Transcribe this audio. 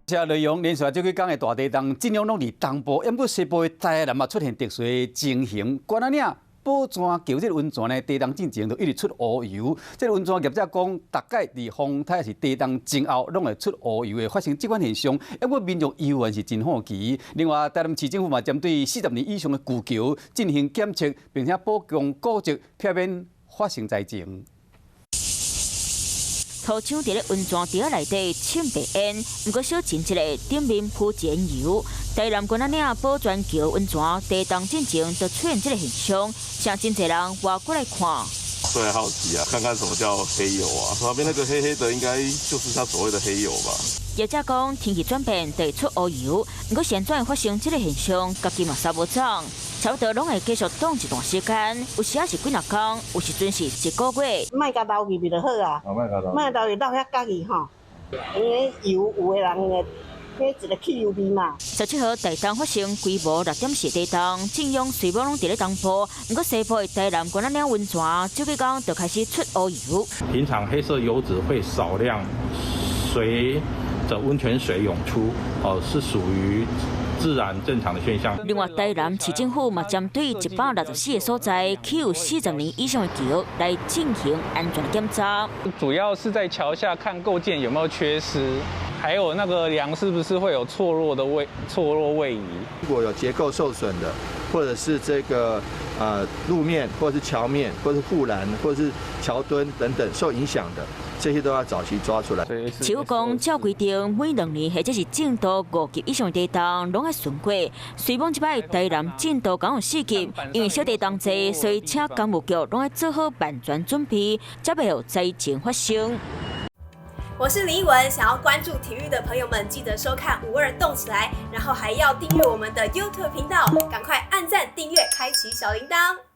这内容连续这几天的大地震，尽量拢伫东部，因不西部的灾难嘛出现特殊的情形。关仔岭宝泉桥这个温泉呢，地震进前就一直出乌油。这个温泉业者讲，大概伫风台是地震前后，拢会出乌油的发生这款现象，因为民众疑问是真好奇。另外，台南市政府嘛针对40年以上的旧桥进行检测，并且保强古迹，避免发生灾情。 土厂伫咧温泉池内底浸白烟，毋过小浸一个顶面铺一层油。台南关仔岭宝泉桥温泉地震进前就出现这个现象，像真侪人挖过来看。所以好奇啊，看看什么叫黑油啊？旁边那个黑黑的，应该就是它所谓的黑油吧？业者讲天气转变会出乌油，毋过现在发生这个现象，家己嘛杀无涨。 差不多拢会继续冻一段时间，有时也是几若天，有时阵是一个月。卖甲留入就好啊，卖留入留遐家己吼，因为油有的人个，迄一个汽油味嘛。17号大震发生规模6.4地震，震央随波拢伫咧东部，不过西部的台南关仔岭温泉，这几天就开始出乌油。平常黑色油脂会少量随着温泉水涌出，是属于 自然正常的现象。另外，台南市政府嘛针对164个所在起有40年以上的桥来进行安全检查。主要是在桥下看构件有没有缺失，还有那个梁是不是会有错落位移。如果有结构受损的，或者是这个路面，或者是桥面，或者是护栏，或者是桥墩等等受影响的。 这些都要早期抓出来。市府讲，照规定，每2年或者是震度5级以上的地震，拢要巡过。随望这摆台南震度刚好4级，因为小地震多，所以请工务局拢要做好万全准备，才袂有灾情发生。我是李文，想要关注体育的朋友们，记得收看52动起来，然后还要订阅我们的 YouTube 频道，赶快按赞、订阅、开启小铃铛。